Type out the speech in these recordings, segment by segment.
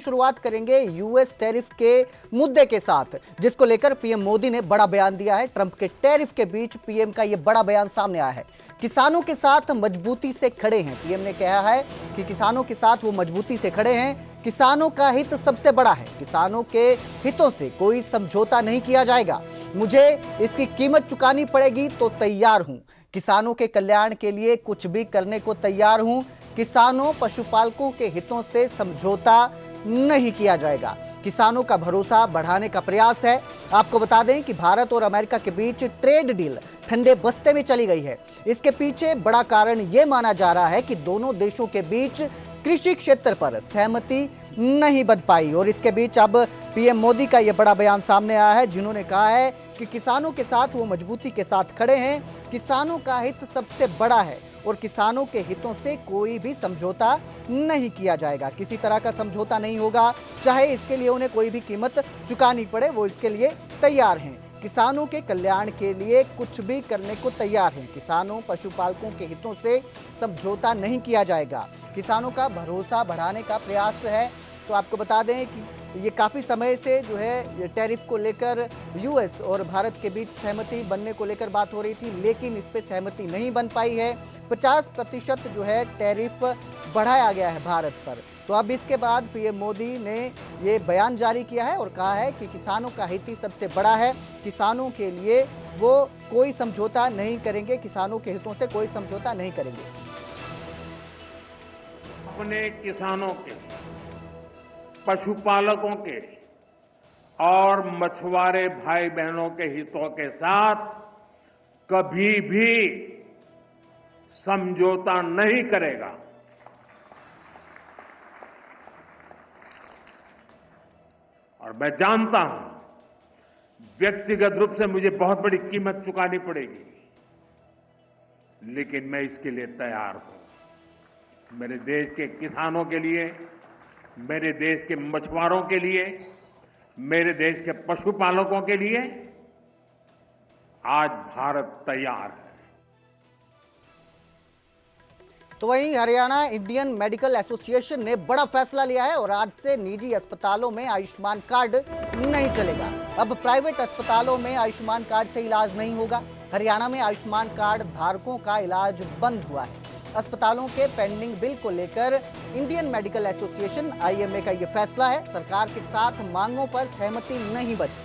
शुरुआत करेंगे US tariff के मुद्दे के साथ, जिसको लेकर पीएम मोदी ने बड़ा बयान दिया है। ट्रंप के टैरिफ के बीच पीएम का यह बड़ा बयान सामने आया है। किसानों के साथ मजबूती से खड़े हैं। पीएम ने कहा है कि किसानों के साथ वो मजबूती से खड़े हैं। किसानों का हित सबसे बड़ा है। किसानों के हितों से कोई समझौता नहीं किया जाएगा। मुझे इसकी कीमत चुकानी पड़ेगी तो तैयार हूं। किसानों के कल्याण के लिए कुछ भी करने को तैयार हूं। किसानों पशुपालकों के हितों से समझौता नहीं किया जाएगा। किसानों का भरोसा बढ़ाने का प्रयास है। आपको बता दें कि भारत और अमेरिका के बीच ट्रेड डील ठंडे बस्ते में चली गई है। इसके पीछे बड़ा कारण यह माना जा रहा है कि दोनों देशों के बीच कृषि क्षेत्र पर सहमति नहीं बन पाई और इसके बीच अब पीएम मोदी का यह बड़ा बयान सामने आया है, जिन्होंने कहा है कि किसानों के साथ वो मजबूती के साथ खड़े हैं। किसानों का हित सबसे बड़ा है और किसानों के हितों से कोई भी समझौता नहीं किया जाएगा। किसी तरह का समझौता नहीं होगा, चाहे इसके लिए उन्हें कोई भी कीमत चुकानी पड़े, वो इसके लिए तैयार हैं। किसानों के कल्याण के लिए कुछ भी करने को तैयार हैं। किसानों पशुपालकों के हितों से समझौता नहीं किया जाएगा। किसानों का भरोसा बढ़ाने का प्रयास है। तो आपको बता दें कि ये काफ़ी समय से जो है ये टैरिफ को लेकर यूएस और भारत के बीच सहमति बनने को लेकर बात हो रही थी, लेकिन इस पे सहमति नहीं बन पाई है। 50% जो है टैरिफ बढ़ाया गया है भारत पर। तो अब इसके बाद पीएम मोदी ने ये बयान जारी किया है और कहा है कि किसानों का हित ही सबसे बड़ा है। किसानों के लिए वो कोई समझौता नहीं करेंगे। किसानों के हितों से कोई समझौता नहीं करेंगे। अपने किसानों के, पशुपालकों के और मछुआरे भाई बहनों के हितों के साथ कभी भी समझौता नहीं करेगा। और मैं जानता हूं व्यक्तिगत रूप से मुझे बहुत बड़ी कीमत चुकानी पड़ेगी, लेकिन मैं इसके लिए तैयार हूं। मेरे देश के किसानों के लिए, मेरे देश के मछुआरों के लिए, मेरे देश के पशुपालकों के लिए आज भारत तैयार है। तो वहीं हरियाणा इंडियन मेडिकल एसोसिएशन ने बड़ा फैसला लिया है और आज से निजी अस्पतालों में आयुष्मान कार्ड नहीं चलेगा। अब प्राइवेट अस्पतालों में आयुष्मान कार्ड से इलाज नहीं होगा। हरियाणा में आयुष्मान कार्ड धारकों का इलाज बंद हुआ है। अस्पतालों के पेंडिंग बिल को लेकर इंडियन मेडिकल एसोसिएशन आईएमए का यह फैसला है। सरकार के साथ मांगों पर सहमति नहीं बनी।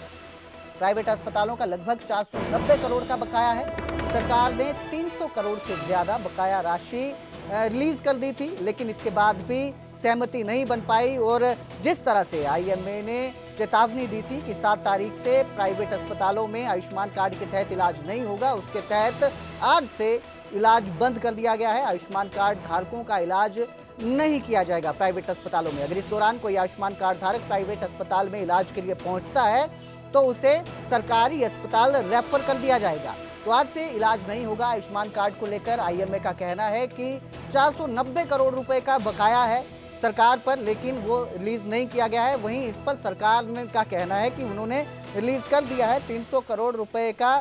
प्राइवेट अस्पतालों का लगभग 490 करोड़ का बकाया है। सरकार ने 300 करोड़ से ज्यादा बकाया राशि रिलीज कर दी थी, लेकिन इसके बाद भी सहमति नहीं बन पाई और जिस तरह से आईएमए ने चेतावनी दी थी कि 7 तारीख से प्राइवेट अस्पतालों में आयुष्मान कार्ड के तहत इलाज नहीं होगा, उसके तहत आज से इलाज बंद कर दिया गया है। आयुष्मान कार्ड धारकों का इलाज नहीं किया जाएगा प्राइवेट अस्पतालों में। अगर इस दौरान कोई आयुष्मान कार्ड धारक प्राइवेट अस्पताल में इलाज के लिए पहुंचता है तो उसे सरकारी अस्पताल रेफर कर दिया जाएगा। तो आज से इलाज नहीं होगा। आयुष्मान कार्ड को लेकर आईएमए का कहना है कि 490 करोड़ रुपए का बकाया है सरकार पर, लेकिन वो रिलीज नहीं किया गया है। वहीं इस पर सरकार ने का कहना है कि उन्होंने रिलीज कर दिया है। 300 करोड़ रुपए का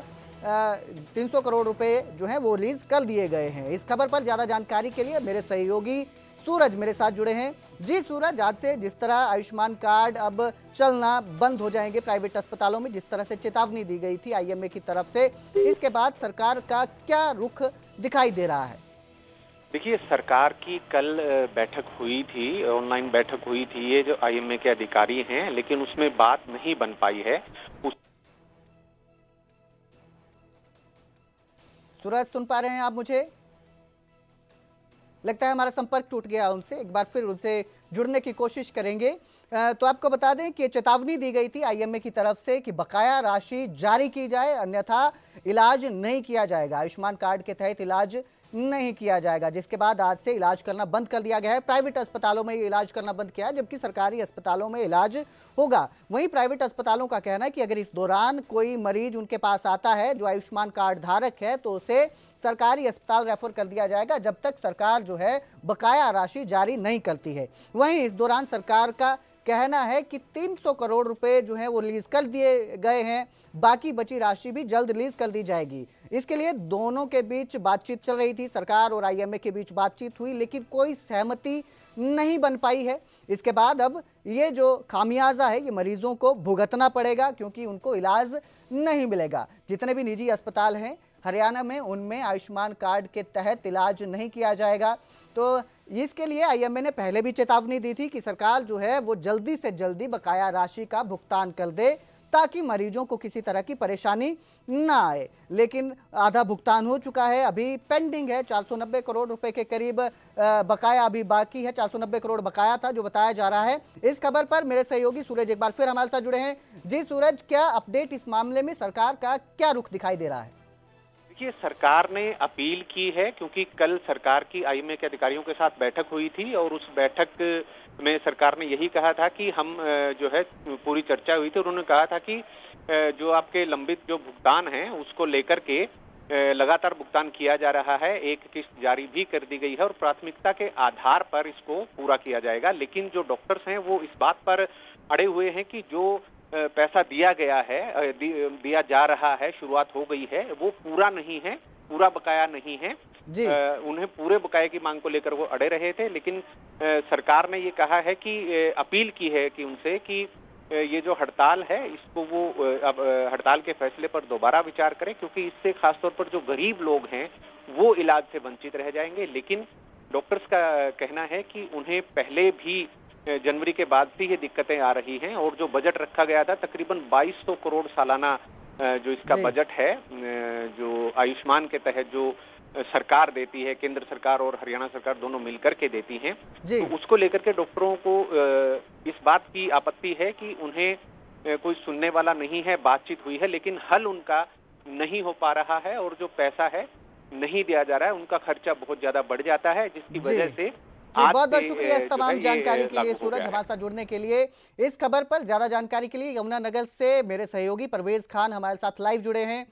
300 करोड़ रुपए जो है वो रिलीज कर दिए गए हैं। इस खबर पर ज्यादा जानकारी के लिए मेरे सहयोगी सूरज मेरे साथ जुड़े हैं। जी सूरज, आज से जिस तरह आयुष्मान कार्ड अब चलना बंद हो जाएंगे प्राइवेट अस्पतालों में, जिस तरह से चेतावनी दी गई थी आईएमए की तरफ से, इसके बाद सरकार का क्या रुख दिखाई दे रहा है? देखिए, सरकार की कल बैठक हुई थी, ऑनलाइन बैठक हुई थी, ये जो आईएमए के अधिकारी हैं, लेकिन उसमें बात नहीं बन पाई है। सूरज, सुन पा रहे हैं आप मुझे? लगता है हमारा संपर्क टूट गया उनसे। एक बार फिर उनसे जुड़ने की कोशिश करेंगे। तो आपको बता दें कि चेतावनी दी गई थी आईएमए की तरफ से कि बकाया राशि जारी की जाए, अन्यथा इलाज नहीं किया जाएगा। आयुष्मान कार्ड के तहत इलाज नहीं किया जाएगा, जिसके बाद आज से इलाज करना बंद कर दिया गया है। प्राइवेट अस्पतालों में इलाज करना बंद किया है, जबकि सरकारी अस्पतालों में इलाज होगा। वहीं प्राइवेट अस्पतालों का कहना है कि अगर इस दौरान कोई मरीज उनके पास आता है जो आयुष्मान कार्ड धारक है, तो उसे सरकारी अस्पताल रेफर कर दिया जाएगा, जब तक सरकार जो है बकाया राशि जारी नहीं करती है। वहीं इस दौरान सरकार का कहना है कि 300 करोड़ रुपए जो है वो रिलीज कर दिए गए हैं, बाकी बची राशि भी जल्द रिलीज कर दी जाएगी। इसके लिए दोनों के बीच बातचीत चल रही थी, सरकार और आईएमए के बीच बातचीत हुई, लेकिन कोई सहमति नहीं बन पाई है। इसके बाद अब ये जो खामियाजा है ये मरीजों को भुगतना पड़ेगा, क्योंकि उनको इलाज नहीं मिलेगा। जितने भी निजी अस्पताल हैं हरियाणा में, उनमें आयुष्मान कार्ड के तहत इलाज नहीं किया जाएगा। तो इसके लिए आईएमए ने पहले भी चेतावनी दी थी कि सरकार जो है वो जल्दी से जल्दी बकाया राशि का भुगतान कर दे, ताकि मरीजों को किसी तरह की परेशानी ना आए। लेकिन आधा भुगतान हो चुका है, अभी पेंडिंग है। 490 करोड़ रुपए के करीब बकाया अभी बाकी है। 490 करोड़ बकाया था जो बताया जा रहा है। इस खबर पर मेरे सहयोगी सूरज एक बार फिर हमारे साथ जुड़े हैं। जी सूरज, क्या अपडेट इस मामले में, सरकार का क्या रुख दिखाई दे रहा है? देखिए, सरकार ने अपील की है, क्योंकि कल सरकार की आईएमए के अधिकारियों के साथ बैठक हुई थी और उस बैठक में सरकार ने यही कहा था कि हम जो है पूरी चर्चा हुई थी और उन्होंने कहा था कि जो आपके लंबित जो भुगतान हैं उसको लेकर के लगातार भुगतान किया जा रहा है। एक किस्त जारी भी कर दी गई है और प्राथमिकता के आधार पर इसको पूरा किया जाएगा। लेकिन जो डॉक्टर्स हैं वो इस बात पर अड़े हुए हैं कि जो पैसा दिया गया है, दिया जा रहा है, शुरुआत हो गई है, वो पूरा नहीं है, पूरा बकाया नहीं है। उन्हें पूरे बकाये की मांग को लेकर वो अड़े रहे थे। लेकिन सरकार ने ये कहा है कि अपील की है कि उनसे कि ये जो हड़ताल है इसको वो अब हड़ताल के फैसले पर दोबारा विचार करें, क्योंकि इससे खासतौर पर जो गरीब लोग हैं वो इलाज से वंचित रह जाएंगे। लेकिन डॉक्टर्स का कहना है कि उन्हें पहले भी जनवरी के बाद से ये दिक्कतें आ रही हैं और जो बजट रखा गया था तकरीबन 2200 करोड़ सालाना जो इसका बजट है, जो आयुष्मान के तहत जो सरकार देती है, केंद्र सरकार और हरियाणा सरकार दोनों मिलकर के देती हैं, तो उसको लेकर के डॉक्टरों को इस बात की आपत्ति है कि उन्हें कोई सुनने वाला नहीं है। बातचीत हुई है लेकिन हल उनका नहीं हो पा रहा है और जो पैसा है नहीं दिया जा रहा है, उनका खर्चा बहुत ज्यादा बढ़ जाता है, जिसकी वजह से बहुत बहुत शुक्रिया इस तमाम जानकारी के लिए सूरज, हमारे साथ जुड़ने के लिए। इस खबर पर ज्यादा जानकारी के लिए यमुनानगर से मेरे सहयोगी परवेज खान हमारे साथ लाइव जुड़े हैं।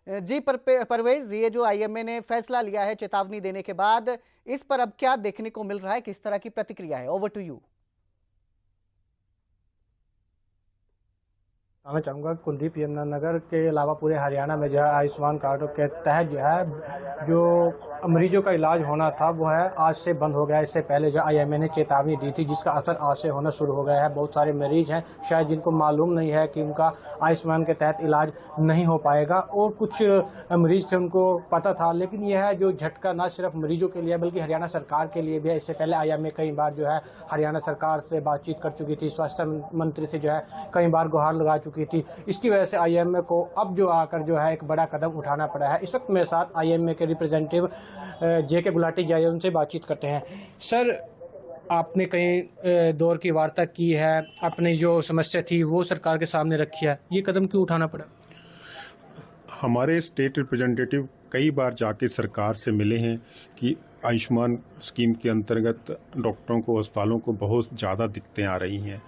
जी परवेज, ये जो आईएमए ने फैसला लिया है चेतावनी देने के बाद, इस पर अब क्या देखने को मिल रहा है, किस तरह की प्रतिक्रिया है? Over to you. मैं चाहूँगा कुलदीप यमुनानगर के अलावा पूरे हरियाणा में जो है आयुष्मान कार्ड के तहत जो है जो मरीजों का इलाज होना था वो है आज से बंद हो गया। इससे पहले जो आईएमए ने चेतावनी दी थी जिसका असर आज से होना शुरू हो गया है। बहुत सारे मरीज हैं शायद जिनको मालूम नहीं है कि उनका आयुष्मान के तहत इलाज नहीं हो पाएगा, और कुछ मरीज थे उनको पता था। लेकिन यह है जो झटका ना सिर्फ मरीजों के लिए बल्कि हरियाणा सरकार के लिए भी है। इससे पहले आईएमए कई बार जो है हरियाणा सरकार से बातचीत कर चुकी थी, स्वास्थ्य मंत्री से जो है कई बार गुहार लगा चुकी थी। इसकी वजह से आईएमए को अब जो आकर जो है एक बड़ा कदम उठाना पड़ा है। इस वक्त मेरे साथ आईएमए के रिप्रेजेंटेटिव जेके गुलाटी जी आए, उनसे बातचीत करते हैं। सर, आपने कई दौर की वार्ता की है, अपनी जो समस्या थी वो सरकार के सामने रखी है, ये कदम क्यों उठाना पड़ा? हमारे स्टेट रिप्रेजेंटेटिव कई बार जाके सरकार से मिले हैं कि आयुष्मान स्कीम के अंतर्गत डॉक्टरों को, अस्पतालों को बहुत ज़्यादा दिक्कतें आ रही हैं